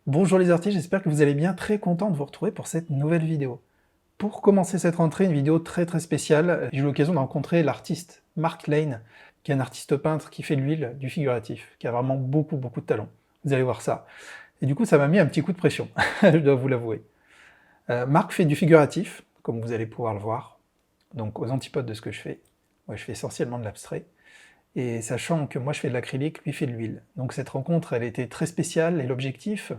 Bonjour les artistes, j'espère que vous allez bien, très content de vous retrouver pour cette nouvelle vidéo. Pour commencer cette rentrée, une vidéo très spéciale, j'ai eu l'occasion de rencontrer l'artiste Mark Lane, qui est un artiste peintre qui fait de l'huile, du figuratif, qui a vraiment beaucoup de talent. Vous allez voir ça. Et du coup, ça m'a mis un petit coup de pression, je dois vous l'avouer. Mark fait du figuratif, comme vous allez pouvoir le voir, donc aux antipodes de ce que je fais. Moi, je fais essentiellement de l'abstrait. Et sachant que moi je fais de l'acrylique, lui fait de l'huile. Donc cette rencontre, elle était très spéciale, et l'objectif,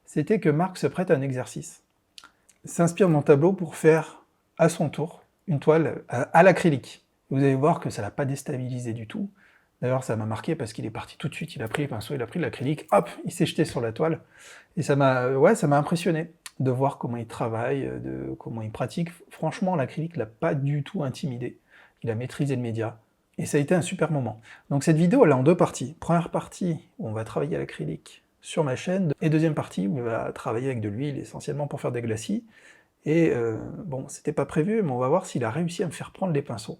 c'était que Marc se prête à un exercice. S'inspire de mon tableau pour faire, à son tour, une toile à l'acrylique. Vous allez voir que ça l'a pas déstabilisé du tout. D'ailleurs, ça m'a marqué parce qu'il est parti tout de suite, il a pris les pinceaux, il a pris de l'acrylique, hop, il s'est jeté sur la toile. Et ça m'a impressionné de voir comment il travaille, comment il pratique. Franchement, l'acrylique l'a pas du tout intimidé. Il a maîtrisé le média. Et ça a été un super moment. Donc cette vidéo, elle est en deux parties. Première partie, où on va travailler à l'acrylique sur ma chaîne, et deuxième partie, où on va travailler avec de l'huile, essentiellement pour faire des glacis. Et bon, c'était pas prévu, mais on va voir s'il a réussi à me faire prendre les pinceaux.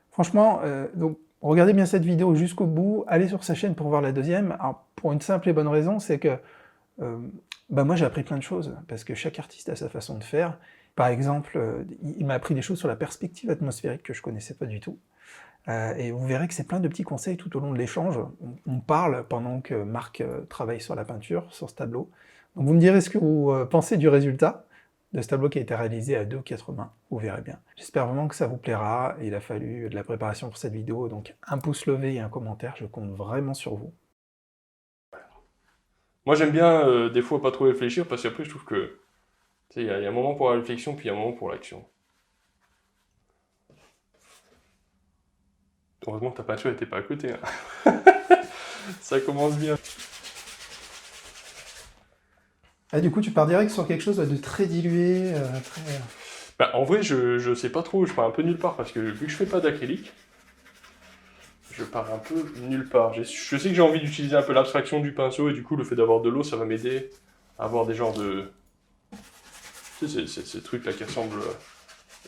Franchement, donc, regardez bien cette vidéo jusqu'au bout, allez sur sa chaîne pour voir la deuxième. Alors, pour une simple et bonne raison, c'est que moi j'ai appris plein de choses, parce que chaque artiste a sa façon de faire. Par exemple, il m'a appris des choses sur la perspective atmosphérique que je connaissais pas du tout. Et vous verrez que c'est plein de petits conseils tout au long de l'échange. On parle pendant que Marc travaille sur la peinture, sur ce tableau. Donc vous me direz ce que vous pensez du résultat de ce tableau qui a été réalisé à 2 ou 4 mains, vous verrez bien. J'espère vraiment que ça vous plaira, il a fallu de la préparation pour cette vidéo, donc un pouce levé et un commentaire, je compte vraiment sur vous. Moi, j'aime bien des fois pas trop réfléchir parce qu'après, je trouve que il y a un moment pour la réflexion, puis il y a un moment pour l'action. Heureusement que ta peinture n'était pas à côté, hein. Ça commence bien. Ah, du coup, tu pars direct sur quelque chose de très dilué, très... Bah, en vrai, je sais pas trop, je pars un peu nulle part parce que vu que je fais pas d'acrylique, je pars un peu nulle part. Je sais que j'ai envie d'utiliser un peu l'abstraction du pinceau et du coup, le fait d'avoir de l'eau, ça va m'aider à avoir des genres de. Tu sais, ces trucs-là qui ressemblent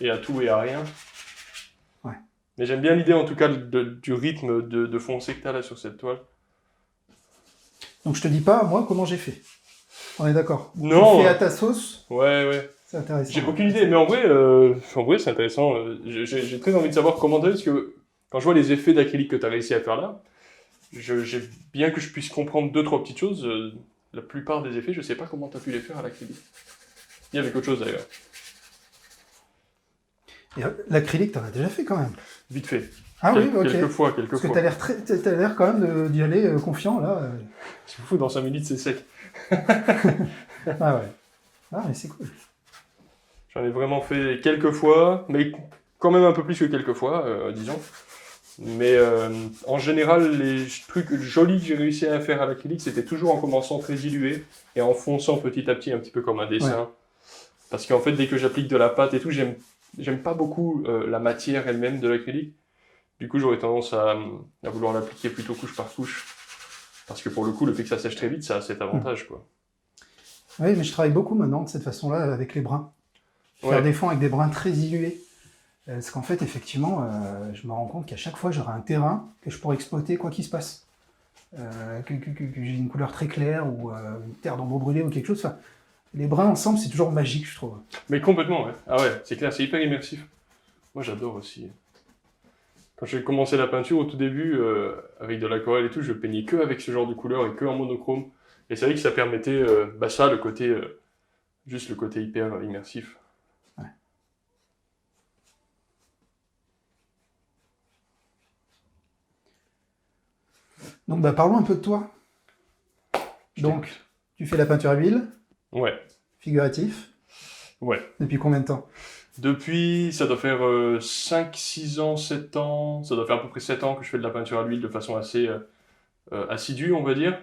et à tout et à rien. Ouais. Mais j'aime bien l'idée en tout cas du rythme de foncé que t'as là sur cette toile. Donc je te dis pas, moi, comment j'ai fait. On est d'accord. Tu le Non! fais à ta sauce, Ouais. c'est intéressant. J'ai aucune idée, mais en vrai c'est intéressant. J'ai très envie de savoir comment t'as, parce que quand je vois les effets d'acrylique que t'as réussi à faire là, j'ai bien que je puisse comprendre deux, trois petites choses. La plupart des effets, je sais pas comment t'as pu les faire à l'acrylique. Il y avait autre chose d'ailleurs. Et l'acrylique, t'en as déjà fait quand même. Vite fait. Ah oui, ok. Quelques fois. Parce que t'as l'air quand même d'y aller confiant, là. C'est fou, dans 5 minutes c'est sec. Ah ouais. Ah, mais c'est cool. J'en ai vraiment fait quelques fois, mais quand même un peu plus que quelques fois, disons. Mais en général, les trucs jolis que j'ai réussi à faire à l'acrylique, c'était toujours en commençant très dilué et en fonçant petit à petit, un petit peu comme un dessin. Ouais. Parce qu'en fait, dès que j'applique de la pâte et tout, j'aime pas beaucoup la matière elle-même de l'acrylique. Du coup, j'aurais tendance à vouloir l'appliquer plutôt couche par couche. Parce que pour le coup, le fait que ça sèche très vite, ça a cet avantage, quoi. Oui, mais je travaille beaucoup maintenant de cette façon-là avec les brins. Faire Ouais. des fonds avec des brins très dilués. Parce qu'en fait, effectivement, je me rends compte qu'à chaque fois, j'aurai un terrain que je pourrais exploiter quoi qu'il se passe. Que j'ai une couleur très claire ou une terre d'ombre brûlée ou quelque chose. Enfin, les brins ensemble, c'est toujours magique, je trouve. Mais complètement, ouais. Ah ouais, c'est clair, c'est hyper immersif. Moi, j'adore aussi. Quand j'ai commencé la peinture au tout début, avec de l'aquarelle et tout, je peignais que avec ce genre de couleur et que en monochrome. Et c'est vrai que ça permettait, ça, le côté, juste le côté hyper immersif. Ouais. Donc, parlons un peu de toi. Donc, tu fais la peinture à l'huile, Ouais, figuratif. ouais. Depuis combien de temps? Depuis, ça doit faire 5, 6 ans, 7 ans, ça doit faire à peu près 7 ans que je fais de la peinture à l'huile de façon assez assidue, on va dire.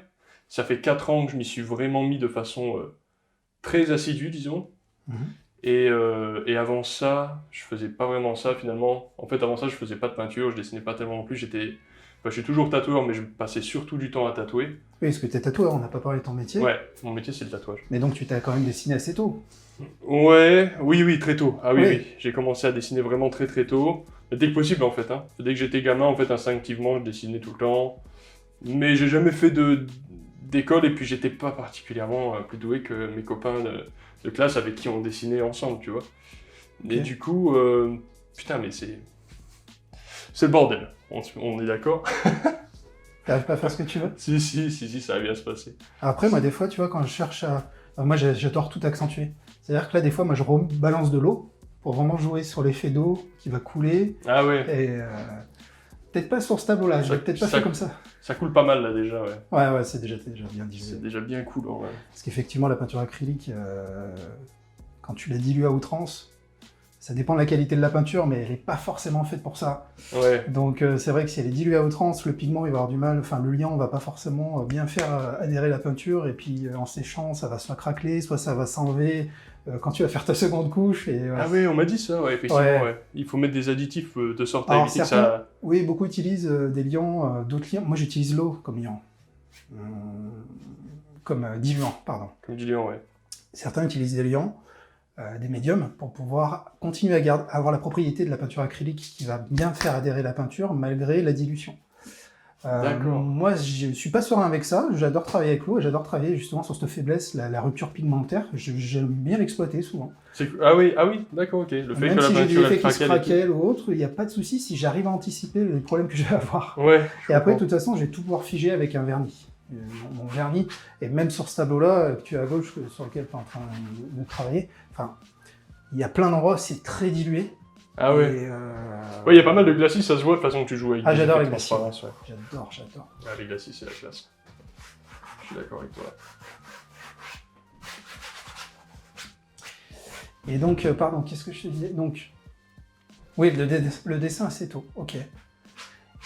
Ça fait 4 ans que je m'y suis vraiment mis de façon très assidue, disons. Mhm. Et avant ça, je faisais pas vraiment ça finalement. En fait, avant ça, je faisais pas de peinture, je dessinais pas tellement non plus. Je suis toujours tatoueur, mais je passais surtout du temps à tatouer. Oui, parce que tu es tatoueur, on n'a pas parlé de ton métier. Ouais, mon métier c'est le tatouage. Mais donc, tu t'as quand même dessiné assez tôt. Ouais, oui, très tôt. Ah oui, Oui. oui. J'ai commencé à dessiner vraiment très tôt. Dès que possible en fait, hein. Dès que j'étais gamin, en fait, instinctivement, je dessinais tout le temps. Mais j'ai jamais fait d'école et puis j'étais pas particulièrement plus doué que mes copains de classe avec qui on dessinait ensemble, tu vois. Et du coup, putain, mais c'est le bordel, on est d'accord. T'arrives pas à faire ce que tu veux? Si, ça va bien se passer. Après, moi, des fois, tu vois, quand je cherche à... moi, j'adore tout accentuer. C'est-à-dire que là, des fois, moi, je balance de l'eau pour vraiment jouer sur l'effet d'eau qui va couler. Ah ouais. Et peut-être pas sur ce tableau-là, je vais peut-être pas faire comme ça. Ça coule pas mal là déjà, ouais. Ouais, c'est déjà bien dilué. C'est déjà bien coulant, ouais. Parce qu'effectivement, la peinture acrylique, quand tu la dilues à outrance, ça dépend de la qualité de la peinture, mais elle n'est pas forcément faite pour ça. Ouais. Donc c'est vrai que si elle est diluée à outrance, le pigment il va avoir du mal, enfin le liant va pas forcément bien faire adhérer la peinture, et puis en séchant, ça va soit craqueler, soit ça va s'enlever quand tu vas faire ta seconde couche. Et, Ah oui, on m'a dit ça, ouais, effectivement, ouais. Il faut mettre des additifs de sorte à éviter que ça... Oui, beaucoup utilisent des liants, d'autres liants. Moi j'utilise l'eau comme liant. Comme diluant, pardon. Comme diluant, ouais. Certains utilisent des liants, des médiums, pour pouvoir continuer à avoir la propriété de la peinture acrylique qui va bien faire adhérer la peinture malgré la dilution. D'accord. Moi, je suis pas serein avec ça, j'adore travailler avec l'eau, et j'adore travailler justement sur cette faiblesse, la rupture pigmentaire, j'aime bien l'exploiter souvent. Ah oui, d'accord, ok. Le fait Même que si la j'ai des peinture effets qui se craquellent ou autre, il n'y a pas de souci si j'arrive à anticiper les problèmes que je vais avoir. Ouais. Et après, de toute façon, je vais tout pouvoir figer avec un vernis. Mon vernis, et même sur ce tableau-là que tu as à gauche, sur lequel tu es en train de travailler, enfin, il y a plein d'endroits où c'est très dilué. Ah ouais. Ouais, il y a pas mal de glacis, ça se voit de toute façon que tu joues avec des j'adore les glacis. Ouais. J'adore. Ah, les glacis, c'est la classe. Je suis d'accord avec toi. Et donc, pardon, qu'est-ce que je te disais? Donc, oui, le dessin assez tôt, ok.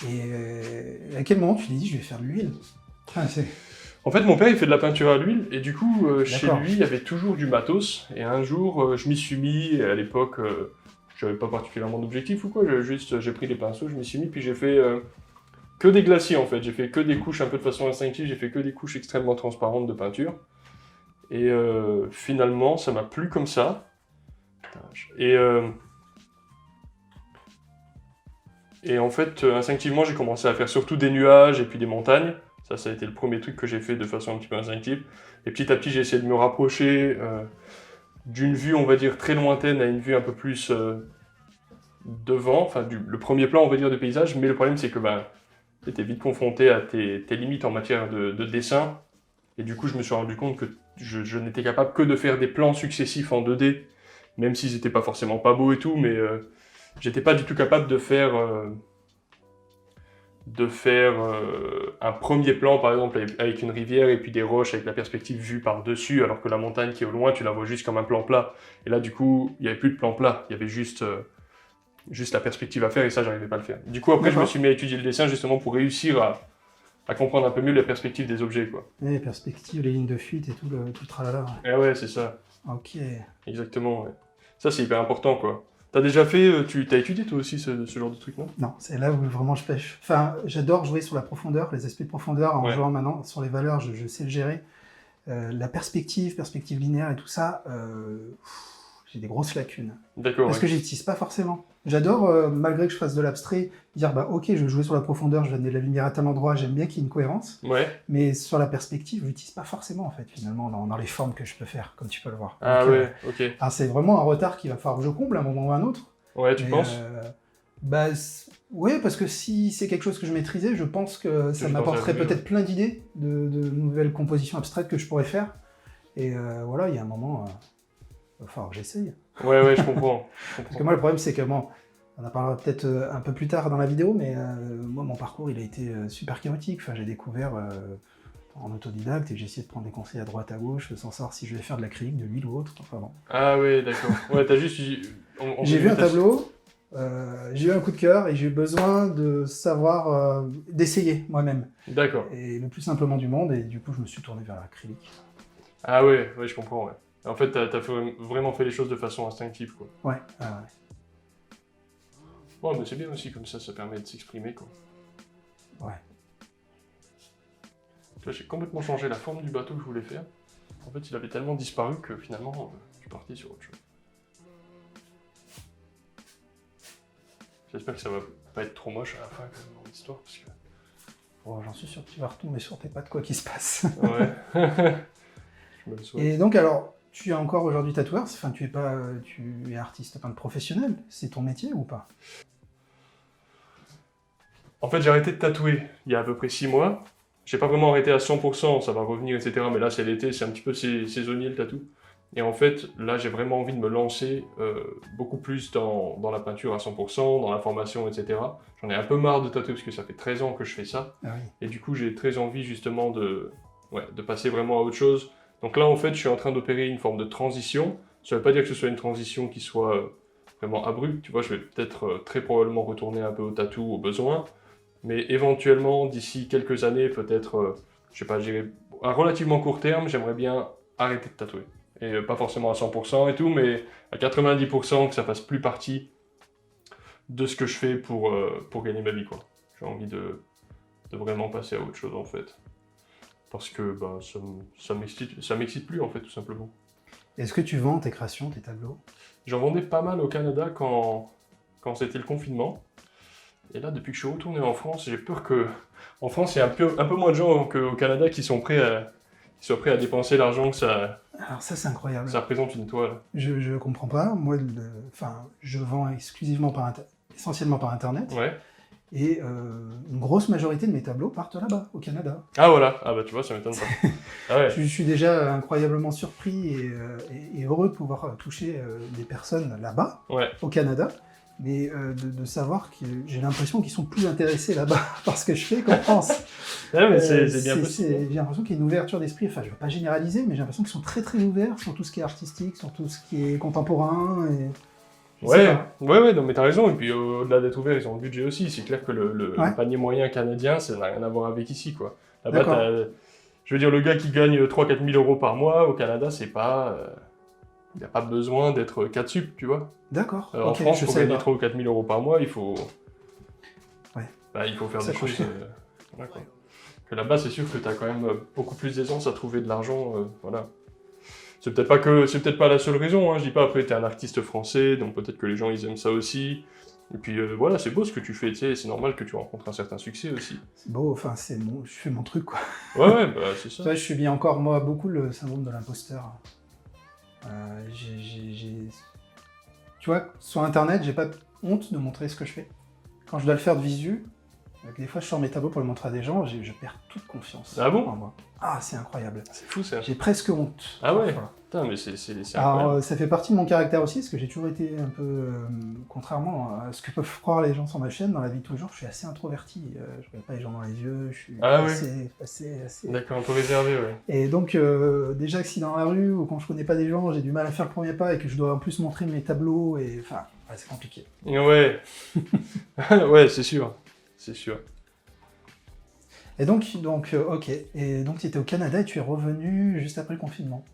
Et à quel moment tu t'es dit je vais faire de l'huile? En fait, mon père, il fait de la peinture à l'huile, et du coup, chez lui, il y avait toujours du matos, et un jour, je m'y suis mis, et à l'époque, je n'avais pas particulièrement d'objectif ou quoi, j'ai pris les pinceaux, je m'y suis mis, puis j'ai fait que des glacis, en fait. J'ai fait que des couches un peu de façon instinctive, j'ai fait que des couches extrêmement transparentes de peinture. Et finalement, ça m'a plu comme ça. Et en fait, instinctivement, j'ai commencé à faire surtout des nuages et puis des montagnes. Ça a été le premier truc que j'ai fait de façon un petit peu instinctive. Et petit à petit, j'ai essayé de me rapprocher d'une vue, on va dire, très lointaine à une vue un peu plus devant. Enfin, le premier plan, on va dire, de paysage. Mais le problème, c'est que tu étais vite confronté à tes limites en matière de dessin. Et du coup, je me suis rendu compte que je n'étais capable que de faire des plans successifs en 2D, même s'ils n'étaient pas forcément pas beaux et tout, mais j'étais pas du tout capable de faire un premier plan, par exemple, avec une rivière et puis des roches avec la perspective vue par-dessus, alors que la montagne qui est au loin, tu la vois juste comme un plan plat. Et là, du coup, il n'y avait plus de plan plat, il y avait juste la perspective à faire, et ça, j'arrivais pas à le faire. Du coup, après, je me suis mis à étudier le dessin justement pour réussir à comprendre un peu mieux la perspective des objets, quoi. Les perspectives, les lignes de fuite et tout le tralala. Ah ouais, c'est ça. Ok. Exactement, ouais. Ça, c'est hyper important, quoi. T'as déjà fait, t'as étudié toi aussi ce genre de truc, non? Non, c'est là où vraiment je pêche. Enfin, j'adore jouer sur la profondeur, les aspects de profondeur en jouant maintenant. Sur les valeurs, je sais le gérer. La perspective linéaire et tout ça, j'ai des grosses lacunes. D'accord. Parce que j'utilise pas forcément. J'adore, malgré que je fasse de l'abstrait, dire ok, je vais jouer sur la profondeur, je vais donner de la lumière à tel endroit, j'aime bien qu'il y ait une cohérence. Ouais. Mais sur la perspective, je l'utilise pas forcément en fait, finalement, dans les formes que je peux faire, comme tu peux le voir. Ah donc, ouais, ok. Alors c'est vraiment un retard qu'il va falloir que je comble à un moment ou à un autre. Ouais, tu penses? Oui, parce que si c'est quelque chose que je maîtrisais, je pense que ça m'apporterait peut-être plein d'idées de nouvelles compositions abstraites que je pourrais faire. Et voilà, il y a un moment, il va falloir que j'essaye. Ouais, je comprends. Parce que moi, le problème, c'est que, bon, on en parlera peut-être un peu plus tard dans la vidéo, mais moi, mon parcours, il a été super chaotique. Enfin, j'ai découvert en autodidacte et j'ai essayé de prendre des conseils à droite, à gauche, sans savoir si je vais faire de l'acrylique, de l'huile ou autre. Enfin, bon. Ah ouais, d'accord. Ouais, t'as juste... J'ai vu un tableau, j'ai eu un coup de cœur et j'ai eu besoin de savoir, d'essayer moi-même. D'accord. Et le plus simplement du monde, et du coup, je me suis tourné vers l'acrylique. Ah ouais, je comprends, ouais. En fait, t'as vraiment fait les choses de façon instinctive, quoi. Ouais. Ouais, mais c'est bien aussi, comme ça permet de s'exprimer, quoi. Ouais. J'ai complètement changé la forme du bateau que je voulais faire. En fait, il avait tellement disparu que finalement, je suis parti sur autre chose. J'espère que ça va pas être trop moche à la fin, quand même, dans l'histoire, parce que Oh, j'en suis sûr que tu vas retomber sur tes pattes quoi qu'il se passe. Ouais. Je me le souhaite. Et donc alors, tu es encore aujourd'hui tatoueur, enfin tu es artiste peintre professionnel, c'est ton métier ou pas? En fait, j'ai arrêté de tatouer il y a à peu près 6 mois. J'ai pas vraiment arrêté à 100%, ça va revenir, etc. Mais là, c'est l'été, c'est un petit peu saisonnier le tatou. Et en fait, là, j'ai vraiment envie de me lancer beaucoup plus dans la peinture à 100%, dans la formation, etc. J'en ai un peu marre de tatouer parce que ça fait 13 ans que je fais ça. Ah oui. Et du coup, j'ai très envie justement de passer vraiment à autre chose. Donc là, en fait, je suis en train d'opérer une forme de transition. Ça veut pas dire que ce soit une transition qui soit vraiment abrupte. Tu vois, je vais peut-être très probablement retourner un peu au tatou au besoin. Mais éventuellement, d'ici quelques années, peut-être, je sais pas, je dirais à relativement court terme, j'aimerais bien arrêter de tatouer. Et pas forcément à 100% et tout, mais à 90% que ça fasse plus partie de ce que je fais pour gagner ma vie, quoi. J'ai envie de vraiment passer à autre chose, en fait. Parce que bah, ça m'excite plus, en fait, tout simplement. Est-ce que tu vends tes créations, tes tableaux? J'en vendais pas mal au Canada quand c'était le confinement. Et là, depuis que je suis retourné en France, j'ai peur que... En France, il y a un peu moins de gens qu'au Canada qui sont prêts à dépenser l'argent que Alors ça c'est incroyable. ça représente une toile. Je comprends pas. Moi, enfin, je vends exclusivement essentiellement par internet. Ouais. Et une grosse majorité de mes tableaux partent là-bas, au Canada. Ah voilà, ah bah tu vois, ça m'étonne pas. Ah ouais. Je suis déjà incroyablement surpris et heureux de pouvoir toucher des personnes là-bas, Ouais. au Canada, mais de savoir que j'ai l'impression qu'ils sont plus intéressés là-bas par ce que je fais qu'en France. Ouais, mais c'est bien possible. J'ai l'impression qu'il y a une ouverture d'esprit, enfin je ne veux pas généraliser, mais j'ai l'impression qu'ils sont très très ouverts sur tout ce qui est artistique, sur tout ce qui est contemporain. Et... Ouais, non mais t'as raison, et puis au-delà d'être ouvert, ils ont le budget aussi. C'est clair que le Ouais. panier moyen canadien, ça n'a rien à voir avec ici, quoi. Là-bas, D'accord. je veux dire, le gars qui gagne 3-4 000 euros par mois, au Canada, c'est pas... il n'a pas besoin d'être 4 sup, tu vois. D'accord. En Ok, France, je pour savais gagner pas. 3 ou 4 000 euros par mois, il faut... Ouais. Bah, il faut faire Ça des coûte choses... cher. voilà, quoi. Que là-bas, c'est sûr que t'as quand même beaucoup plus d'aisance à trouver de l'argent, voilà. C'est peut-être pas la seule raison, hein, je dis pas, après t'es un artiste français, donc peut-être que les gens ils aiment ça aussi. Et puis voilà, c'est beau ce que tu fais, tu sais, c'est normal que tu rencontres un certain succès aussi. C'est beau, enfin je fais mon truc quoi. Ouais, bah c'est Tu ça. vois, je subis encore moi beaucoup le syndrome de l'imposteur. Tu vois, sur internet, j'ai pas honte de montrer ce que je fais. Quand je dois le faire de visu, des fois je sors mes tableaux pour le montrer à des gens, je perds toute confiance Ah bon en moi. Ah, c'est incroyable. C'est fou ça. J'ai presque honte. Ah ouais. parfois. Putain, mais c'est Alors, incroyable. ça fait partie de mon caractère aussi, parce que j'ai toujours été un peu, contrairement à ce que peuvent croire les gens sur ma chaîne, dans la vie de tous les jours, je suis assez introverti. Je regarde pas les gens dans les yeux, je suis Ah ouais. assez... D'accord, un peu réservé, ouais. Et donc, déjà que si dans la rue, ou quand je connais pas des gens, j'ai du mal à faire le premier pas, et que je dois en plus montrer mes tableaux, et enfin, ouais, c'est compliqué. Ouais. Ouais, c'est sûr. C'est sûr. Et donc ok. Et donc, tu étais au Canada et tu es revenu juste après le confinement.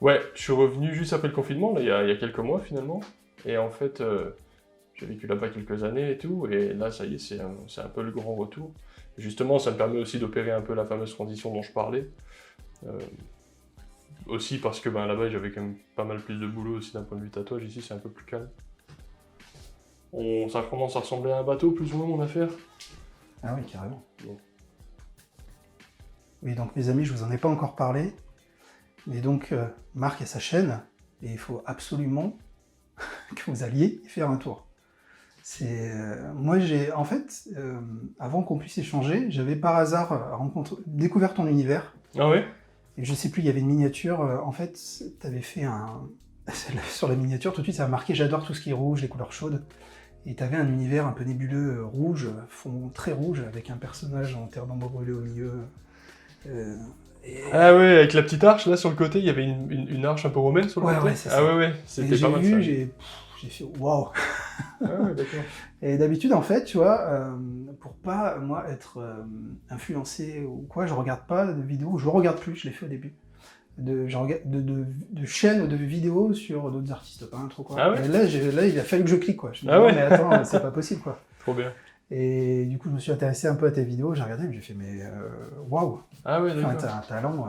Ouais, je suis revenu juste après le confinement, là, il y a quelques mois finalement. Et en fait, j'ai vécu là-bas quelques années et tout, et là, ça y est, c'est un peu le grand retour. Et justement, ça me permet aussi d'opérer un peu la fameuse transition dont je parlais. Aussi parce que ben, là-bas, j'avais quand même pas mal plus de boulot aussi d'un point de vue tatouage. Ici, c'est un peu plus calme. Ça commence à ressembler à un bateau, plus ou moins, mon affaire. Ah oui, carrément. Bon. Oui, donc mes amis, je vous en ai pas encore parlé, mais donc Marc a sa chaîne, et il faut absolument que vous alliez y faire un tour. Moi, en fait, avant qu'on puisse échanger, j'avais par hasard découvert ton univers, Ah ouais? et je sais plus, il y avait une miniature, en fait, t'avais fait sur la miniature, tout de suite, ça m'a marqué, j'adore tout ce qui est rouge, les couleurs chaudes, et t'avais un univers un peu nébuleux, rouge, fond très rouge, avec un personnage en terre d'ombre brûlée au milieu. Ah ouais, avec la petite arche là sur le côté, il y avait une arche un peu romaine sur le Ouais, côté. ouais, c'est ça. Ah ouais, Et c'était j'ai pas mal vu, ça. j'ai fait waouh. Ah ouais, d'accord. Et d'habitude, en fait, tu vois, pour pas, moi, être influencé ou quoi, je regarde pas de vidéos, je regarde plus, je l'ai fait au début, de chaînes ou de vidéos sur d'autres artistes peintres ou quoi. Ah ouais. Et là, il a fallu que je clique, quoi. Je me dis, Ah non, ouais. mais attends, c'est pas possible, quoi. Trop bien. Et du coup, je me suis intéressé un peu à tes vidéos, j'ai regardé, mais j'ai fait, mais waouh. Ah ouais, Enfin, d'accord. t'as un talent,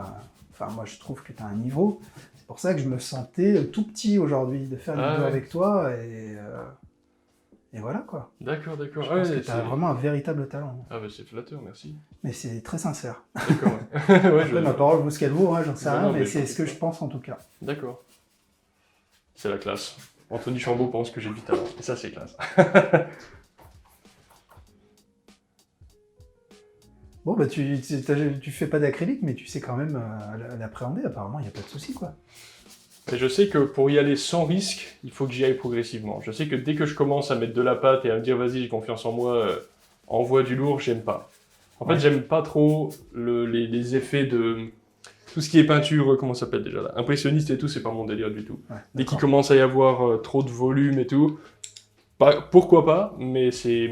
enfin, moi, je trouve que t'as un niveau. C'est pour ça que je me sentais tout petit aujourd'hui de faire une vidéo ouais. avec toi, et voilà quoi. D'accord, d'accord. Je pense que tu as vraiment un véritable talent. Ah bah c'est flatteur, merci. Mais c'est très sincère. D'accord, ouais. Ouais, Après, ma parole vaut ce qu'elle vaut, hein, j'en sais Non, rien, non, mais mais c'est ce que je pense en tout cas. D'accord. C'est la classe. Anthony Chambaud pense que j'ai du talent. Et ça, c'est classe. Bon, bah tu fais pas d'acrylique, mais tu sais quand même l'appréhender, apparemment, il n'y a pas de souci, quoi. Et je sais que pour y aller sans risque, il faut que j'y aille progressivement. Je sais que dès que je commence à mettre de la pâte et à me dire vas-y, j'ai confiance en moi, envoie du lourd, j'aime pas. En fait, j'aime pas trop les effets de... Tout ce qui est peinture, comment ça s'appelle déjà là, impressionniste et tout, c'est pas mon délire du tout. Ouais, dès qu'il commence à y avoir trop de volume et tout, pourquoi pas, mais c'est...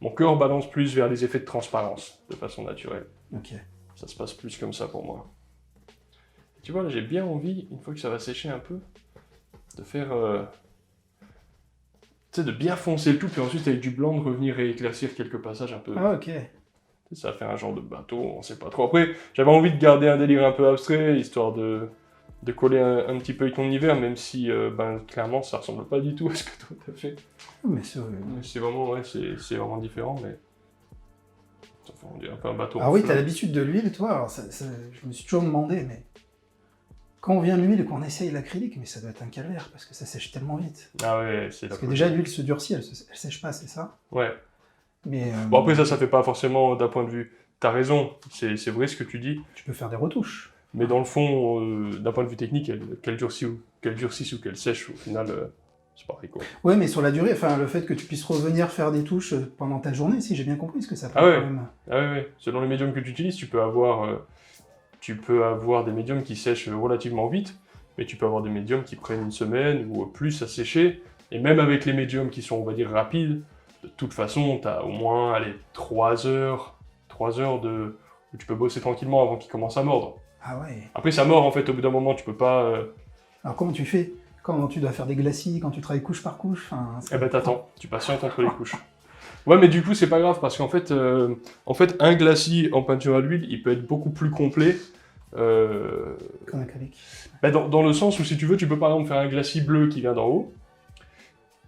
Mon cœur balance plus vers les effets de transparence, de façon naturelle. Ok. Ça se passe plus comme ça pour moi. Tu vois, là, j'ai bien envie, une fois que ça va sécher un peu, de faire... tu sais, de bien foncer le tout, puis ensuite, avec du blanc, de revenir et éclaircir quelques passages un peu... Ah, ok. Ça va faire un genre de bateau, on sait pas trop. Après, j'avais envie de garder un délire un peu abstrait, histoire de coller un petit peu avec ton univers, même si, clairement, ça ressemble pas du tout à ce que toi t'as fait. Mais c'est vraiment, ouais, c'est vraiment différent, mais... Ça fait, on dirait un peu un bateau. Ah oui, t'as l'habitude de l'huile, toi. Alors, je me suis toujours demandé, mais... Quand on vient de l'huile et qu'on essaye l'acrylique, mais ça doit être un calvaire, parce que ça sèche tellement vite. Ah ouais, c'est la Parce que déjà, l'huile se durcit, elle sèche pas, c'est ça? Ouais. Mais, bon, après, ça fait pas forcément d'un point de vue... T'as raison, c'est vrai ce que tu dis. Tu peux faire des retouches. Mais dans le fond, d'un point de vue technique, qu'elle durcisse ou qu'elle sèche, au final, c'est pareil, quoi. Ouais, mais sur la durée, enfin, le fait que tu puisses revenir faire des touches pendant ta journée, si j'ai bien compris, ce que ça peut Ah ouais. quand même... Ah ouais. Selon les médiums que tu utilises, tu peux avoir des médiums qui sèchent relativement vite, mais tu peux avoir des médiums qui prennent une semaine ou plus à sécher. Et même avec les médiums qui sont, on va dire, rapides, de toute façon, tu as au moins, allez, 3 heures où tu peux bosser tranquillement avant qu'ils commencent à mordre. Ah ouais. Après, ça mord, en fait, au bout d'un moment, tu peux pas... Alors comment tu fais? Quand tu dois faire des glacis, quand tu travailles couche par couche, Eh ben t'attends, tu patientes entre les couches. Ouais, mais du coup, c'est pas grave, parce qu'en fait, un glacis en peinture à l'huile, il peut être beaucoup plus complet. Qu'en acrylique. Bah dans le sens où, si tu veux, tu peux par exemple faire un glacis bleu qui vient d'en haut.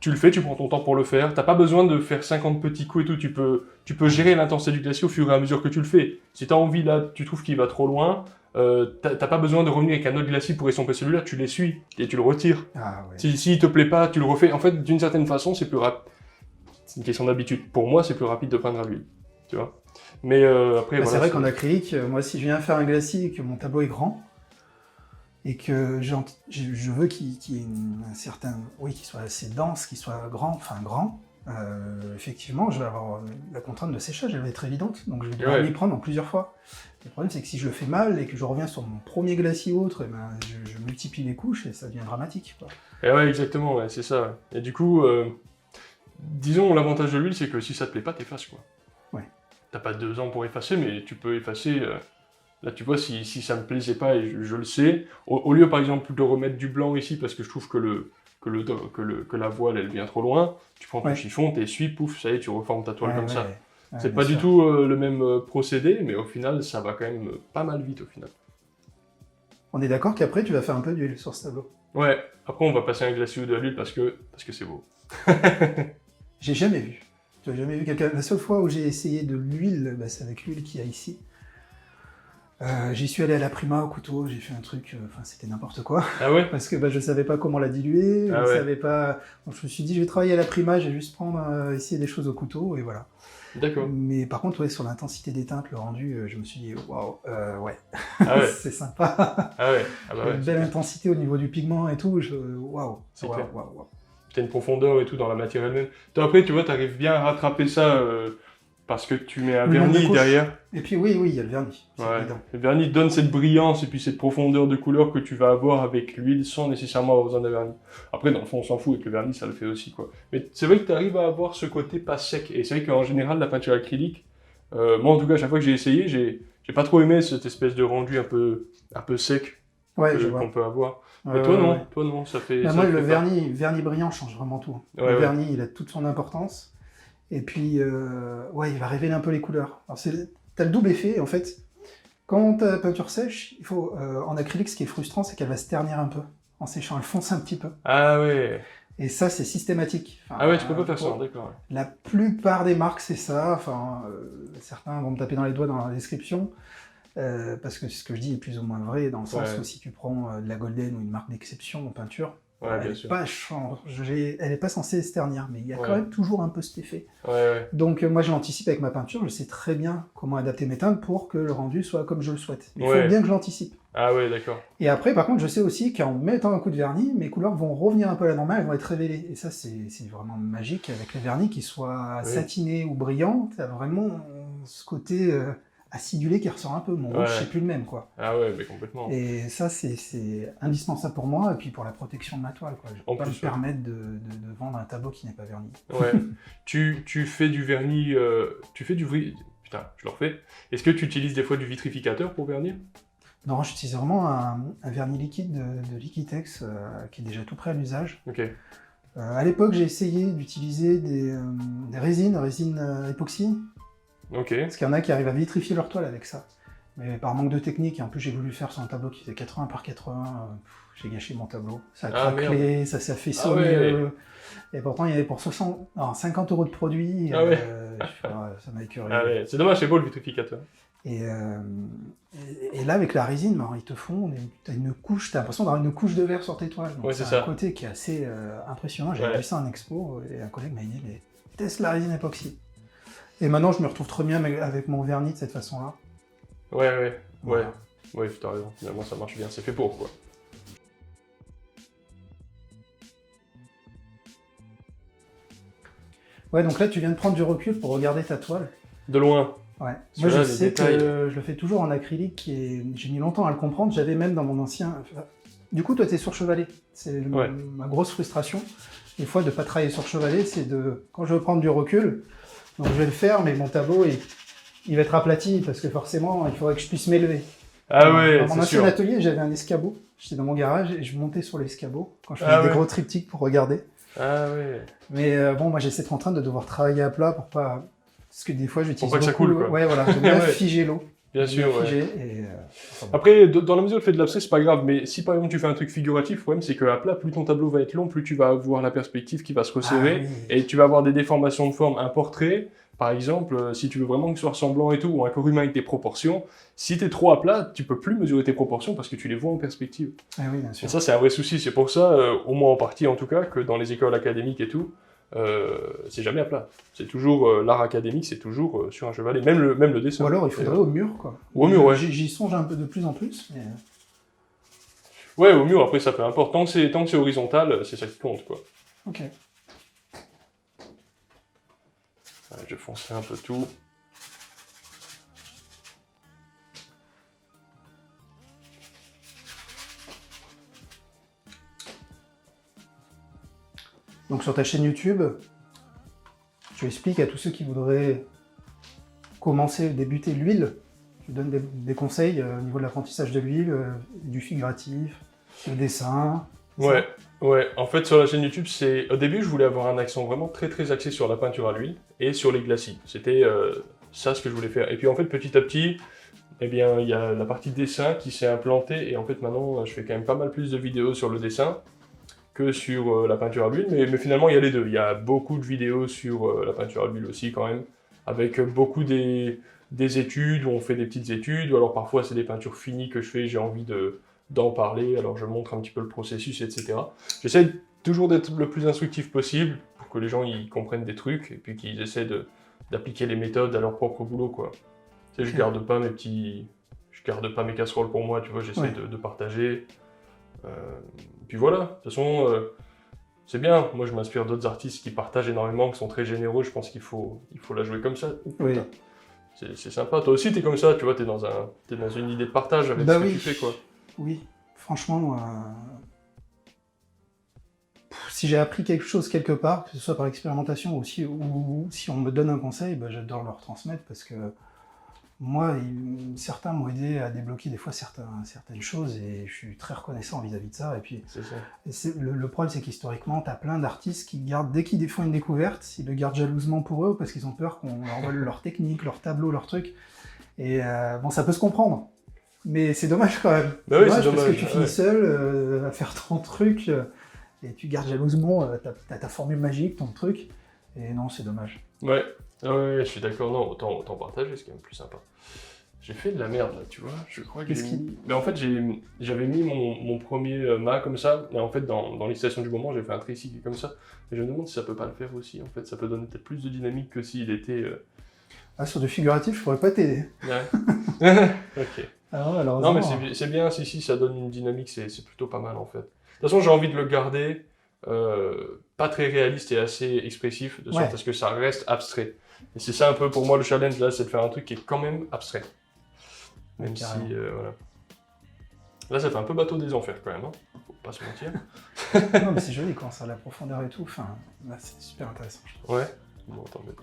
Tu le fais, tu prends ton temps pour le faire. T'as pas besoin de faire 50 petits coups et tout. Tu peux gérer l'intensité du glacis au fur et à mesure que tu le fais. Si t'as envie, là, tu trouves qu'il va trop loin, t'as pas besoin de revenir avec un autre glacis pour estomper celui-là. Tu l'essuies et tu le retires. Ah ouais. S'il te plaît pas, tu le refais. En fait, d'une certaine façon, c'est plus rapide. C'est une question d'habitude. Pour moi, c'est plus rapide de peindre à l'huile. Tu vois. Mais après, c'est vrai qu'en acrylique, moi, si je viens faire un glacis et que mon tableau est grand, et que je veux qu'il y ait un certain... Oui, qu'il soit assez dense, qu'il soit grand, effectivement, je vais avoir la contrainte de séchage, elle va être évidente, donc je vais devoir m'y prendre en plusieurs fois. Le problème, c'est que si je le fais mal et que je reviens sur mon premier glacis ou autre, je multiplie les couches et ça devient dramatique, quoi. Et ouais, exactement, ouais, c'est ça. Et du coup, disons, l'avantage de l'huile, c'est que si ça te plaît pas, t'effaces, quoi. Ouais. T'as pas 2 ans pour effacer, mais tu peux effacer... Là, tu vois, si ça me plaisait pas, et je le sais, au lieu, par exemple, de remettre du blanc ici, parce que je trouve que la voile, elle vient trop loin, tu prends ton chiffon, t'essuies, pouf, ça y est, tu reformes ta toile comme ça. Ouais, c'est pas du tout le même procédé, mais au final, ça va quand même pas mal vite, au final. On est d'accord qu'après, tu vas faire un peu d'huile sur ce tableau. Ouais, après, on va passer un glacis ou de l'huile parce que c'est beau. J'ai jamais vu. Tu as jamais vu quelqu'un... La seule fois où j'ai essayé de l'huile, c'est avec l'huile qu'il y a ici. J'y suis allé à la prima au couteau, j'ai fait un truc, c'était n'importe quoi. Ah ouais? Parce que je savais pas comment la diluer, savais pas... Donc je me suis dit, je vais travailler à la prima, je vais juste essayer des choses au couteau, et voilà. D'accord. Mais par contre, sur l'intensité des teintes, le rendu, je me suis dit, waouh, ouais, ah ouais. c'est sympa. Ah ouais, ah bah ouais. Une belle intensité au niveau du pigment et tout, waouh. T'as une profondeur et tout dans la matière elle-même. Toi, après, tu vois, t'arrives bien à rattraper ça... Parce que tu mets un vernis derrière. Et puis oui, il y a le vernis. Ouais. Le vernis donne cette brillance et puis cette profondeur de couleur que tu vas avoir avec l'huile sans nécessairement avoir besoin d'un vernis. Après, dans le fond, on s'en fout, avec le vernis, ça le fait aussi, quoi. Mais c'est vrai que tu arrives à avoir ce côté pas sec. Et c'est vrai qu'en général, la peinture acrylique, moi en tout cas, à chaque fois que j'ai essayé, j'ai pas trop aimé cette espèce de rendu un peu sec qu'on peut avoir. Mais toi non, ça fait... moi, le vernis brillant change vraiment tout. Le vernis, il a toute son importance. Et puis, il va révéler un peu les couleurs. Alors, t'as le double effet, en fait. Quand ta peinture sèche, il faut, en acrylique, ce qui est frustrant, c'est qu'elle va se ternir un peu. En séchant, elle fonce un petit peu. Ah ouais. Et ça, c'est systématique. Enfin, Ah ouais, tu peux pas faire ça, d'accord. Ouais. La plupart des marques, c'est ça. Enfin, certains vont me taper dans les doigts dans la description. Parce que ce que je dis est plus ou moins vrai, dans le sens où si tu prends de la Golden ou une marque d'exception en peinture, elle n'est pas censée se ternir, mais il y a quand même toujours un peu cet effet. Donc moi je l'anticipe avec ma peinture, je sais très bien comment adapter mes teintes pour que le rendu soit comme je le souhaite. Il faut bien que je l'anticipe. Ah ouais, d'accord. Et après, par contre, je sais aussi qu'en mettant un coup de vernis, mes couleurs vont revenir un peu à la normale, elles vont être révélées. Et ça, c'est vraiment magique avec les vernis, qu'ils soient satinés ou brillants, t'as vraiment ce côté acidulé qui ressort un peu. Mon rouge, c'est plus le même, quoi. Ah ouais, mais complètement. Et ça, c'est indispensable pour moi, et puis pour la protection de ma toile, quoi. Je peux pas me permettre de vendre un tableau qui n'est pas verni. Ouais. tu fais du vernis... Putain, je le refais. Est-ce que tu utilises des fois du vitrificateur pour vernir? Non, j'utilise vraiment un vernis liquide de Liquitex qui est déjà tout prêt à l'usage. Ok. À l'époque, j'ai essayé d'utiliser des résines époxy. Ok. Parce qu'il y en a qui arrivent à vitrifier leur toile avec ça. Mais par manque de technique, et en plus j'ai voulu faire sur un tableau qui faisait 80 par 80, j'ai gâché mon tableau. Ça a craquelé, ça s'est fait sauver. Et pourtant il y avait pour 50 € de produit. Ça m'a écœuré. Ah ouais. C'est dommage, c'est beau le vitrificateur. Et là, avec la résine, ils te font t'as l'impression d'avoir une couche de verre sur tes toiles. Donc c'est un côté qui est assez impressionnant. J'ai vu ça en expo et un collègue m'a dit mais teste la résine époxy. Et maintenant, je me retrouve très bien avec mon vernis de cette façon-là. Ouais, t'as raison. Finalement, ça marche bien. C'est fait pour, quoi. Ouais, donc là, tu viens de prendre du recul pour regarder ta toile. De loin. Ouais. Moi, je sais que je le fais toujours en acrylique et j'ai mis longtemps à le comprendre. J'avais même dans mon ancien... Du coup, toi, t'es sur chevalet. C'est ma grosse frustration. Des fois, de ne pas travailler sur chevalet, c'est de... Quand je veux prendre du recul, donc je vais le faire, mais mon tableau, il va être aplati parce que forcément, il faudrait que je puisse m'élever. Ah ouais, dans mon ancien atelier, j'avais un escabeau. J'étais dans mon garage et je montais sur l'escabeau quand je faisais des gros triptyques pour regarder. Ah ouais. Mais bon, moi, j'ai cette contrainte de devoir travailler à plat pour pas... Parce que des fois, j'utilise beaucoup... Pour pas que ça coule, quoi. Ouais, voilà, j'aime bien figer l'eau. Bien sûr, enfin, Après, dans la mesure où tu fais de l'abstrait, c'est pas grave, mais si par exemple tu fais un truc figuratif, le problème c'est qu'à plat, plus ton tableau va être long, plus tu vas avoir la perspective qui va se resserrer, et tu vas avoir des déformations de forme. Un portrait, par exemple, si tu veux vraiment que ce soit ressemblant et tout, ou un corps humain avec des proportions, si t'es trop à plat, tu peux plus mesurer tes proportions parce que tu les vois en perspective. Ah oui, bien sûr. Et ça, c'est un vrai souci. C'est pour ça, au moins en partie en tout cas, que dans les écoles académiques et tout, c'est jamais à plat. C'est toujours l'art académique, c'est toujours sur un chevalet, même le dessin. Ou alors il faudrait au mur, quoi. Ou au mur, ouais. J'y songe un peu de plus en plus. Mais... Ouais, au mur, après ça peu importe. Tant que c'est horizontal, c'est ça qui compte, quoi. Ok. Ouais, je foncerai un peu tout. Donc sur ta chaîne YouTube, tu expliques à tous ceux qui voudraient débuter l'huile, tu donnes des conseils au niveau de l'apprentissage de l'huile, du figuratif, le dessin. Ouais. En fait, sur la chaîne YouTube, au début, je voulais avoir un accent vraiment très très axé sur la peinture à l'huile et sur les glacis. C'était ça ce que je voulais faire. Et puis en fait, petit à petit, eh bien, il y a la partie dessin qui s'est implantée et en fait maintenant, je fais quand même pas mal plus de vidéos sur le dessin que sur la peinture à l'huile, mais finalement il y a les deux. Il y a beaucoup de vidéos sur la peinture à l'huile aussi quand même, avec beaucoup des études, où on fait des petites études, ou alors parfois c'est des peintures finies que je fais, j'ai envie d'en parler, alors je montre un petit peu le processus, etc. J'essaie toujours d'être le plus instructif possible, pour que les gens ils comprennent des trucs, et puis qu'ils essaient d'appliquer les méthodes à leur propre boulot, quoi. Tu sais, je garde pas mes casseroles pour moi, tu vois, j'essaie de partager. Puis voilà, de toute façon, c'est bien. Moi, je m'inspire d'autres artistes qui partagent énormément, qui sont très généreux. Je pense qu'il faut la jouer comme ça. Oui. C'est sympa. Toi aussi, t'es comme ça, tu vois, t'es dans une idée de partage avec ce que tu fais, quoi. Oui, franchement, si j'ai appris quelque chose quelque part, que ce soit par expérimentation ou si on me donne un conseil, j'adore le retransmettre parce que moi, certains m'ont aidé à débloquer des fois certaines choses et je suis très reconnaissant vis-à-vis de ça. Et puis, le problème, c'est qu'historiquement, tu as plein d'artistes qui gardent, dès qu'ils font une découverte, ils le gardent jalousement pour eux parce qu'ils ont peur qu'on leur vole leur technique, leur tableau, leur truc. Et bon, ça peut se comprendre. Mais c'est dommage quand même. Bah oui, c'est dommage parce que tu ouais. finis seul à faire 30 trucs. et tu gardes jalousement ta formule magique, ton truc, et non, c'est dommage. Ouais, je suis d'accord, non, autant partager, c'est quand même plus sympa. J'ai fait de la merde là, tu vois, je crois que j'ai mis... Mais en fait, j'avais mis mon premier mât comme ça, et en fait, dans l'excitation du moment, j'ai fait un Tracy qui est comme ça, et je me demande si ça peut pas le faire aussi, en fait, ça peut donner peut-être plus de dynamique que s'il était... Ah, sur du figuratif, je pourrais pas t'aider. Ouais. Ok. Alors, non, mais c'est bien, si, ça donne une dynamique, c'est plutôt pas mal, en fait. De toute façon, j'ai envie de le garder pas très réaliste et assez expressif, de sorte à ce que ça reste abstrait. Et c'est ça un peu pour moi le challenge, là, c'est de faire un truc qui est quand même abstrait. Même si, voilà. Là, ça fait un peu bateau des enfers, quand même, hein. Faut pas se mentir. Non, mais c'est joli quand ça a la profondeur et tout, enfin, là, c'est super intéressant. Ouais, bon, tant mieux.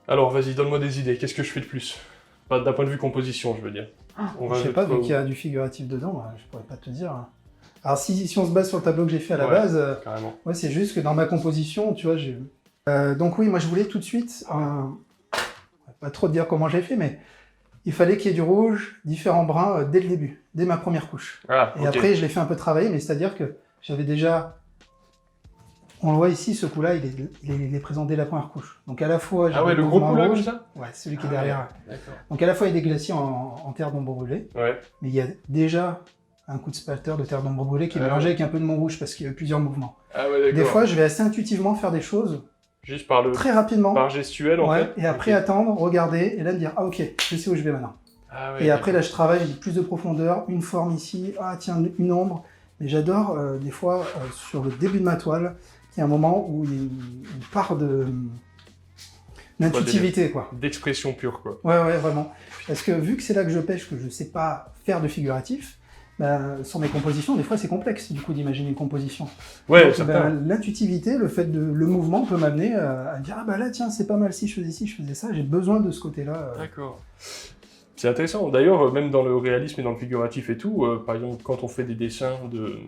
Alors, vas-y, donne-moi des idées, qu'est-ce que je fais de plus? Pas d'un point de vue composition, je veux dire. Je sais pas, vu qu'il y a du figuratif dedans, je pourrais pas te dire. Alors, si on se base sur le tableau que j'ai fait à la base, ouais, c'est juste que dans ma composition, tu vois, j'ai... donc oui, moi je voulais tout de suite, pas trop te dire comment j'ai fait, mais il fallait qu'il y ait du rouge, différents bruns dès le début, dès ma première couche. Et après, je l'ai fait un peu travailler, mais c'est-à-dire que j'avais déjà... On le voit ici, ce coup-là, il est présent dès la première couche. Donc à la fois... Ah ouais, le gros coup là, comme ça? Ouais, celui qui est derrière. D'accord. Donc à la fois, il y a des glaciers en terre d'ombre brûlée, mais il y a déjà un coup de spatter de terre d'ombre brûlée qui est mélangé avec un peu de mon rouge, parce qu'il y a plusieurs mouvements. Ah ouais, d'accord. Des fois, je vais assez intuitivement faire des choses, juste par très rapidement, par gestuel en fait. Et après attendre, regarder, et là me dire, ah ok, je sais où je vais maintenant. Ah ouais, et après là je travaille, j'ai plus de profondeur, une forme ici, ah tiens, une ombre. Mais j'adore des fois sur le début de ma toile, il y a un moment où il y a une part d'intuitivité, quoi. D'expression pure, quoi. Ouais, vraiment. Parce que vu que c'est là que je pêche, que je sais pas faire de figuratif, sur mes compositions, des fois c'est complexe du coup d'imaginer une composition. Ouais, donc, l'intuitivité, le fait de le mouvement peut m'amener à dire, ah bah là tiens, c'est pas mal si je faisais ci, je faisais ça, j'ai besoin de ce côté-là. D'accord. C'est intéressant. D'ailleurs, même dans le réalisme et dans le figuratif et tout, par exemple, quand on fait des dessins de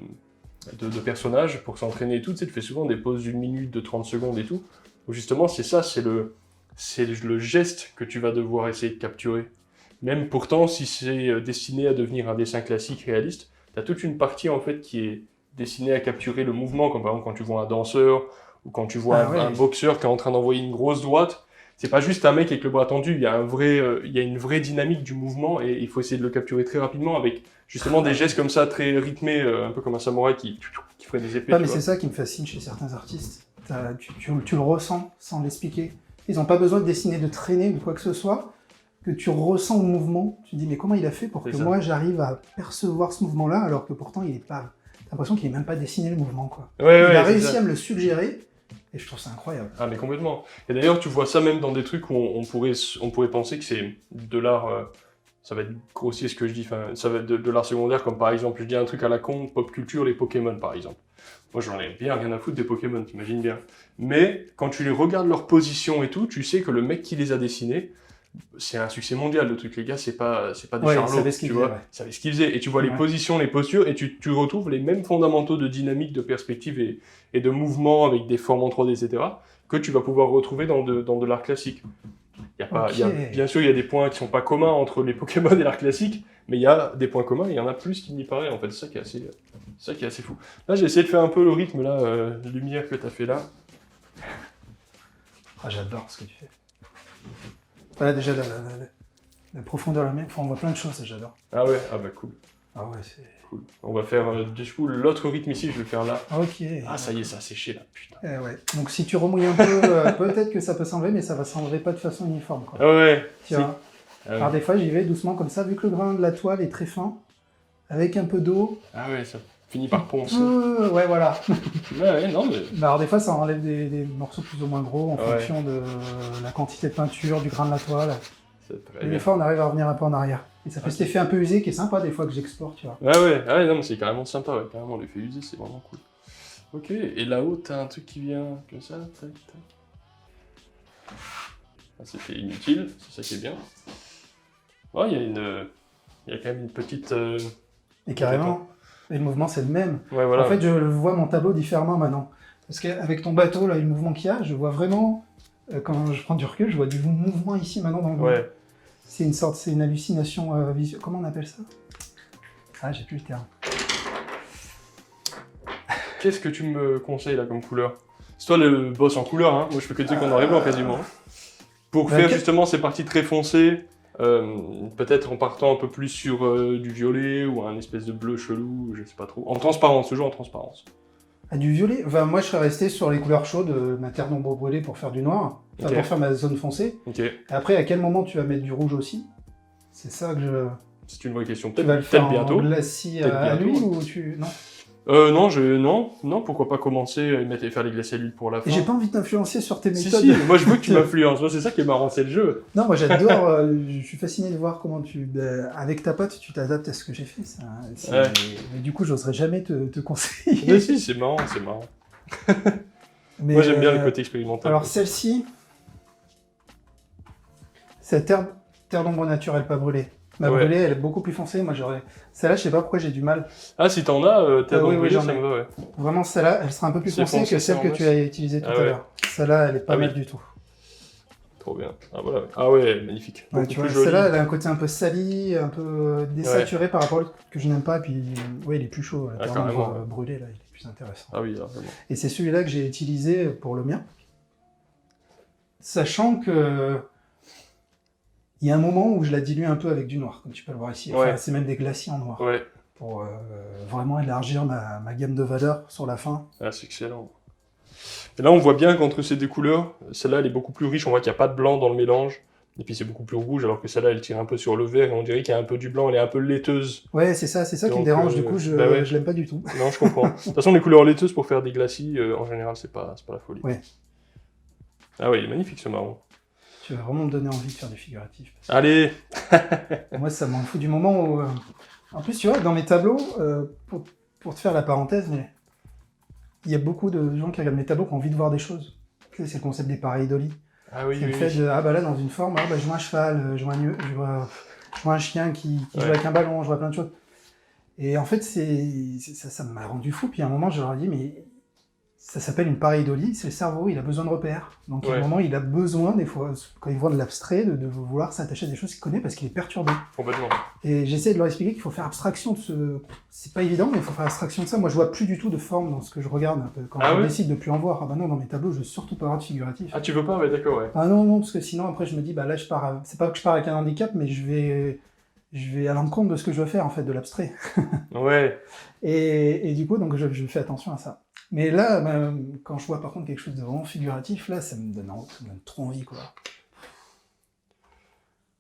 personnages pour s'entraîner et tout, tu sais, tu fais souvent des poses d'1 minute, de 30 secondes et tout, où justement c'est ça, c'est le geste que tu vas devoir essayer de capturer. Même pourtant, si c'est destiné à devenir un dessin classique réaliste, tu as toute une partie en fait qui est destinée à capturer le mouvement, comme par exemple quand tu vois un danseur, ou quand tu vois un boxeur qui est en train d'envoyer une grosse droite. C'est pas juste un mec avec le bras tendu, il y a une vraie dynamique du mouvement et il faut essayer de le capturer très rapidement avec justement des gestes comme ça, très rythmés, un peu comme un samouraï qui ferait des épées. Mais c'est ça qui me fascine chez certains artistes. Tu le ressens sans l'expliquer. Ils n'ont pas besoin de dessiner, de traîner ou quoi que ce soit, que tu ressens le mouvement. Tu te dis, mais comment il a fait pour que moi j'arrive à percevoir ce mouvement-là alors que pourtant il est pas. T'as l'impression qu'il n'est même pas dessiné le mouvement, quoi. Il a réussi à me le suggérer. Et je trouve ça incroyable. Ah mais complètement. Et d'ailleurs tu vois ça même dans des trucs où on pourrait penser que c'est de l'art, ça va être grossier ce que je dis, ça va être de l'art secondaire, comme par exemple, je dis un truc à la con, pop culture, les Pokémon par exemple. Moi j'en ai bien rien à foutre des Pokémon, t'imagines bien. Mais quand tu les regardes leur position et tout, tu sais que le mec qui les a dessinés, c'est un succès mondial le truc, les gars, c'est pas des charlots, tu vois, ils savaient ce qu'ils faisaient, et tu vois les positions, les postures, et tu retrouves les mêmes fondamentaux de dynamique, de perspective et de mouvement avec des formes en 3D, etc., que tu vas pouvoir retrouver dans de l'art classique. Bien sûr, il y a des points qui sont pas communs entre les Pokémon et l'art classique, mais il y a des points communs, et il y en a plus qu'il n'y paraît, en fait, c'est ça qui est assez fou. Là, j'ai essayé de faire un peu le rythme, là, lumière que tu as fait là. Ah, j'adore ce que tu fais. Voilà, déjà, la profondeur, la même. Enfin, on voit plein de choses, j'adore. Ah ouais, ah bah cool. Ah ouais, c'est... Cool. On va faire, du coup, l'autre rythme ici, je vais le faire là. Ok. Ah, ça y est, ça a séché là, putain. Ouais. Donc si tu remouilles un peu, peut-être que ça peut s'enlever, mais ça va s'enlever pas de façon uniforme, quoi. Ah ouais. Tu vois. Alors des fois, j'y vais doucement comme ça, vu que le grain de la toile est très fin, avec un peu d'eau. Ah ouais, ça finit par poncer. Ouais, voilà. Ouais, non, mais... Alors des fois, ça enlève des morceaux plus ou moins gros en fonction de la quantité de peinture, du grain de la toile. Et des fois, on arrive à revenir un peu en arrière. Et ça fait cet effet un peu usé qui est sympa des fois que j'explore, tu vois. Ouais, non, mais c'est carrément sympa, ouais. Carrément, l'effet usé, c'est vraiment cool. Ok, et là-haut, t'as un truc qui vient comme ça, tac. Ah, c'était inutile, c'est ça qui est bien. Oh, il y a quand même une petite... Et carrément, et le mouvement, c'est le même. Ouais, voilà. En fait, je vois mon tableau différemment maintenant. Parce qu'avec ton bateau, là, le mouvement qu'il y a, je vois vraiment... quand je prends du recul, je vois du mouvement ici, maintenant, dans le monde. C'est une hallucination visuelle. Comment on appelle ça? Ah, j'ai plus le terme. Qu'est-ce que tu me conseilles là comme couleur? C'est toi le boss en couleur, hein. Moi je fais que des trucs en noir et blanc quasiment. Pour faire justement ces parties très foncées, peut-être en partant un peu plus sur du violet ou un espèce de bleu chelou, je sais pas trop. En transparence, toujours en transparence. Ah, du violet? Enfin, moi, je serais resté sur les couleurs chaudes, ma terre d'ombre brûlée pour faire du noir, enfin, pour faire ma zone foncée. Ok. Et après, à quel moment tu vas mettre du rouge aussi? C'est ça que je... C'est une vraie question. Tu vas le faire bientôt. en glacis à l'huile ou tu... Non. Non, pourquoi pas commencer et faire les glacis à l'huile pour la fin. Et j'ai pas envie de t'influencer sur tes méthodes. Si, moi je veux que tu m'influences, moi c'est ça qui est marrant, c'est le jeu. Non, moi j'adore, je suis fasciné de voir comment avec ta pote, tu t'adaptes à ce que j'ai fait. Ça, ouais. Mais du coup, j'oserais jamais te conseiller. Mais si, c'est marrant, c'est marrant. Mais, moi j'aime bien le côté expérimental. Alors celle-ci, c'est terre d'ombre naturelle, pas brûlée. Ma brûlée, elle est beaucoup plus foncée. Moi, j'aurais. Celle-là, je sais pas pourquoi j'ai du mal. Ah, si t'en as, terre d'ombre brûlée, ça me va, ouais. Vraiment, celle-là, elle sera un peu plus foncée que celle que tu as utilisée tout à l'heure. Celle-là, elle est pas mal du tout. Trop bien. Ah, voilà. Ah ouais, magnifique. Ouais, tu vois, celle-là, elle a un côté un peu sali, un peu désaturé par rapport à l'autre que je n'aime pas. Et puis, ouais, il est plus chaud. La terre d'ombre brûlée, là, il est plus intéressant. Ah oui, là, vraiment. Et c'est celui-là que j'ai utilisé pour le mien. Sachant que. Il y a un moment où je la dilue un peu avec du noir, comme tu peux le voir ici. Enfin, c'est même des glacis en noir. Ouais. Pour vraiment élargir ma gamme de valeurs sur la fin. Ah, c'est excellent. Et là, on voit bien qu'entre ces deux couleurs, celle-là, elle est beaucoup plus riche. On voit qu'il n'y a pas de blanc dans le mélange. Et puis, c'est beaucoup plus rouge, alors que celle-là, elle tire un peu sur le vert. Et on dirait qu'il y a un peu du blanc. Elle est un peu laiteuse. Ouais, c'est ça qui me dérange. Du coup, je l'aime pas du tout. Non, je comprends. De toute façon, les couleurs laiteuses, pour faire des glacis, en général, c'est pas la folie. Ouais. Ah ouais, il est magnifique, ce marron. Tu vas vraiment me donner envie de faire du figuratif. Allez. Moi, ça m'en fout du moment où... En plus, tu vois, dans mes tableaux, pour te faire la parenthèse, mais il y a beaucoup de gens qui regardent mes tableaux qui ont envie de voir des choses. Tu sais, c'est le concept des pareidolis. Ah oui, c'est le fait de, ah bah là, dans une forme, ah bah je vois un cheval, je vois un chien qui joue avec un ballon, je vois plein de choses. Et en fait, ça m'a rendu fou. Puis à un moment, je leur ai dit, mais... Ça s'appelle une pareidolie, c'est le cerveau, il a besoin de repères. Donc à un moment, il a besoin, des fois, quand il voit de l'abstrait, de vouloir s'attacher à des choses qu'il connaît parce qu'il est perturbé. Complètement. Et j'essaie de leur expliquer qu'il faut faire abstraction de ce... C'est pas évident, mais il faut faire abstraction de ça. Moi, je vois plus du tout de forme dans ce que je regarde. Quand je décide de plus en voir, ah bah non, dans mes tableaux, je veux surtout pas avoir de figuratif. Ah, tu veux pas? Ouais, d'accord, ouais. Ah non, parce que sinon, après, je me dis, bah là, c'est pas que je pars avec un handicap, mais je vais à l'encontre de ce que je veux faire, en fait, de l'abstrait. Ouais. Et du coup, donc, je fais attention à ça. Mais là, quand je vois par contre quelque chose de vraiment figuratif, là, ça me donne trop envie, quoi.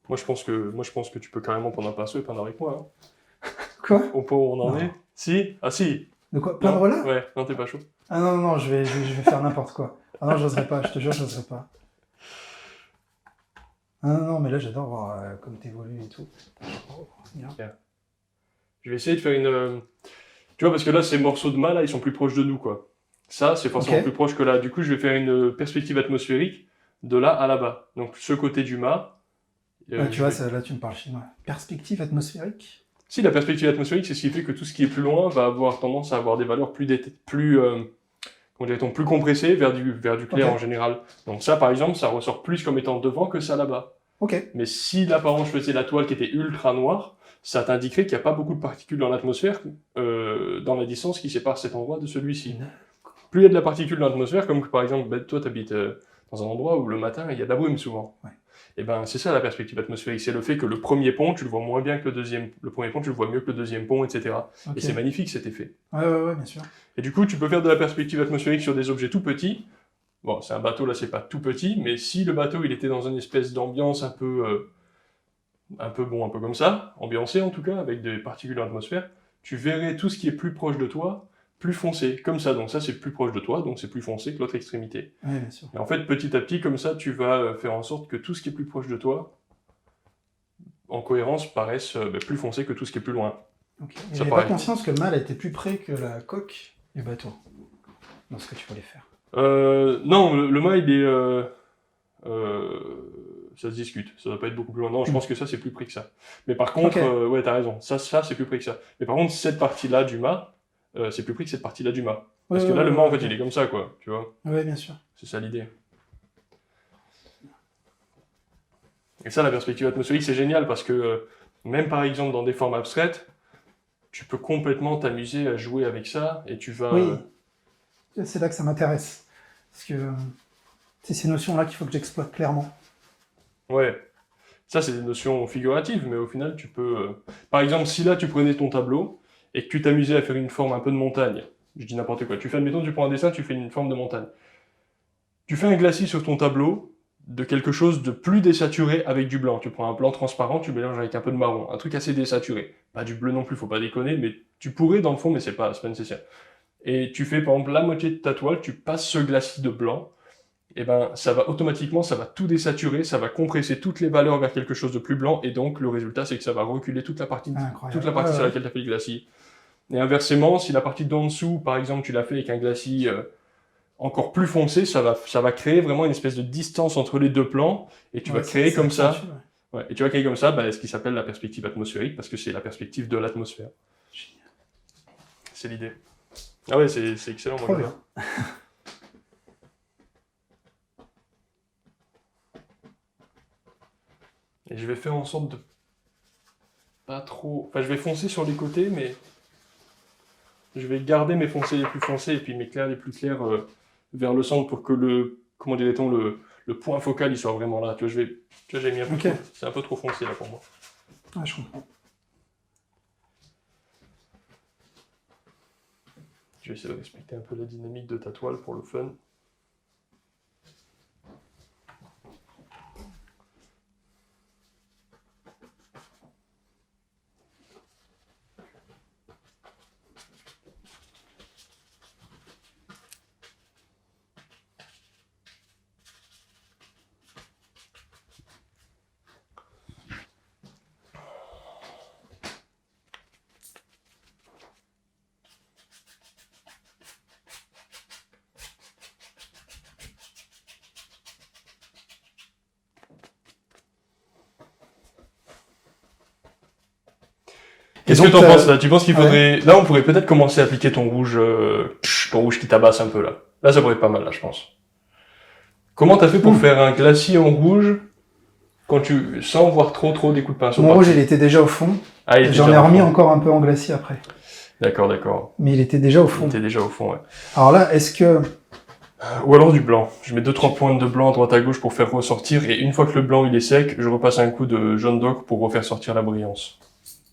Moi, je pense que tu peux carrément prendre un pinceau et peindre avec moi. Hein. Quoi? Au point où on en est? Si? Ah si! De quoi? Peindre là? Ouais, non, t'es pas chaud. Ah non, je vais faire n'importe quoi. Ah non, j'oserais pas, je te jure, j'oserais pas. Ah non, mais là, j'adore voir comme t'évolues et tout. Oh, yeah. Je vais essayer de faire une... Tu vois, parce que là, ces morceaux de mât, là, ils sont plus proches de nous, quoi. Ça, c'est forcément plus proche que là. Du coup, je vais faire une perspective atmosphérique de là à là-bas. Donc, ce côté du mât... tu vois, là, tu me parles chinois. Perspective atmosphérique? Si, la perspective atmosphérique, c'est ce qui fait que tout ce qui est plus loin va avoir tendance à avoir des valeurs plus compressées vers du clair en général. Donc ça, par exemple, ça ressort plus comme étant devant que ça là-bas. Mais si là, par exemple, je faisais la toile qui était ultra noire, ça t'indiquerait qu'il n'y a pas beaucoup de particules dans l'atmosphère dans la distance qui sépare cet endroit de celui-ci. Plus il y a de la particule dans l'atmosphère, comme par exemple, toi, tu habites dans un endroit où le matin, il y a de la brume souvent. Ouais. Et ben, c'est ça la perspective atmosphérique, c'est le fait que le premier pont, tu le vois moins bien que le deuxième. Le premier pont, tu le vois mieux que le deuxième pont, etc. Et c'est magnifique cet effet. Ouais, bien sûr. Et du coup, tu peux faire de la perspective atmosphérique sur des objets tout petits. Bon, c'est un bateau, là, c'est pas tout petit, mais si le bateau, il était dans une espèce d'ambiance un peu comme ça, ambiancé en tout cas, avec des particules dans l'atmosphère, tu verrais tout ce qui est plus proche de toi, plus foncé, comme ça. Donc ça, c'est plus proche de toi, donc c'est plus foncé que l'autre extrémité. Oui, bien sûr. Et en fait, petit à petit, comme ça, tu vas faire en sorte que tout ce qui est plus proche de toi, en cohérence, paraisse plus foncé que tout ce qui est plus loin. Okay. J'avais pas conscience que le mât était plus près que la coque du bateau, dans ce que tu voulais faire. Non, le mât, il est... ça se discute, ça doit pas être beaucoup plus loin. Non, je pense que ça, c'est plus près que ça. Mais par contre, ouais, t'as raison, ça c'est plus près que ça. Mais par contre, cette partie-là du mât, c'est plus près que cette partie-là du mât. Parce que là, le mât, en fait, il est comme ça, quoi, tu vois. Ouais, bien sûr. C'est ça l'idée. Et ça, la perspective atmosphérique, c'est génial parce que, même par exemple, dans des formes abstraites, tu peux complètement t'amuser à jouer avec ça et tu vas... C'est là que ça m'intéresse. Parce que c'est ces notions-là qu'il faut que j'exploite clairement. Ouais. Ça, c'est des notions figuratives, mais au final, tu peux... Par exemple, si là, tu prenais ton tableau et que tu t'amusais à faire une forme un peu de montagne, je dis n'importe quoi, admettons, tu prends un dessin, tu fais une forme de montagne. Tu fais un glacis sur ton tableau de quelque chose de plus désaturé avec du blanc. Tu prends un blanc transparent, tu mélanges avec un peu de marron, un truc assez désaturé. Pas du bleu non plus, faut pas déconner, mais tu pourrais dans le fond, mais c'est pas nécessaire. Et tu fais par exemple la moitié de ta toile, tu passes ce glacis de blanc, et ben ça va automatiquement, ça va tout désaturer, ça va compresser toutes les valeurs vers quelque chose de plus blanc, et donc le résultat c'est que ça va reculer toute la partie sur laquelle tu as fait le glacis. Et inversement, si la partie d'en dessous, par exemple, tu l'as fait avec un glacis encore plus foncé, ça va créer vraiment une espèce de distance entre les deux plans, et tu vas créer comme ça. Ouais, et tu vas créer comme ça ce qui s'appelle la perspective atmosphérique, parce que c'est la perspective de l'atmosphère. C'est l'idée. Ah ouais, c'est excellent. Trop bien. Et je vais faire en sorte de pas trop... Enfin, je vais foncer sur les côtés, mais je vais garder mes foncés les plus foncés et puis mes clairs les plus clairs vers le centre pour que comment dirait-on, le point focal il soit vraiment là. Tu vois, j'ai mis un peu trop... C'est un peu trop foncé là pour moi. Ah, je comprends. Je vais essayer de respecter un peu la dynamique de ta toile pour le fun. Qu'est-ce que t'en penses là? Tu penses qu'il faudrait... Là, on pourrait peut-être commencer à appliquer ton rouge qui tabasse un peu là. Là, ça pourrait être pas mal là, je pense. Comment t'as fait pour faire un glacis en rouge sans voir trop des coups de pinceau? Mon rouge, il était déjà au fond. Ah, j'en ai remis encore un peu en glacis après. D'accord. Mais il était déjà au fond. Ouais. Alors là, est-ce que... Ou alors du blanc. Je mets 2-3 pointes de blanc à droite à gauche pour faire ressortir, et une fois que le blanc il est sec, je repasse un coup de jaune d'ocre pour refaire sortir la brillance.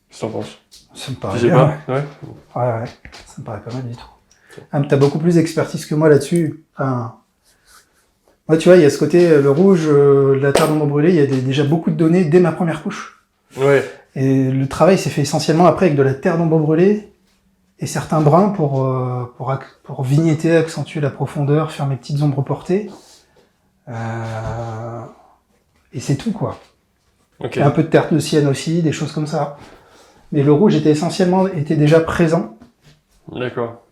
Qu'est-ce que t'en penses? Ça me paraît bien. Ouais, ouais. Ça me paraît pas mal du tout. Ah, mais t'as beaucoup plus d'expertise que moi là-dessus. Enfin... Moi, tu vois, il y a ce côté, le rouge, la terre d'ombre brûlée, il y a déjà beaucoup de données dès ma première couche. Ouais. Et le travail s'est fait essentiellement après avec de la terre d'ombre brûlée et certains bruns pour vignetter, accentuer la profondeur, faire mes petites ombres portées. Et c'est tout, quoi. Okay. Et un peu de terre de sienne aussi, des choses comme ça. Mais le rouge était déjà présent. D'accord.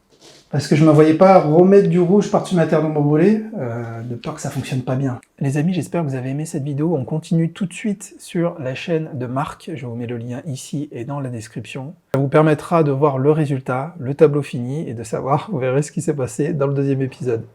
Parce que je ne me voyais pas remettre du rouge par-dessus ma terre d'ombre brûlée, de peur que ça fonctionne pas bien. Les amis, j'espère que vous avez aimé cette vidéo. On continue tout de suite sur la chaîne de Marc. Je vous mets le lien ici et dans la description. Ça vous permettra de voir le résultat, le tableau fini, et de savoir, vous verrez ce qui s'est passé dans le deuxième épisode.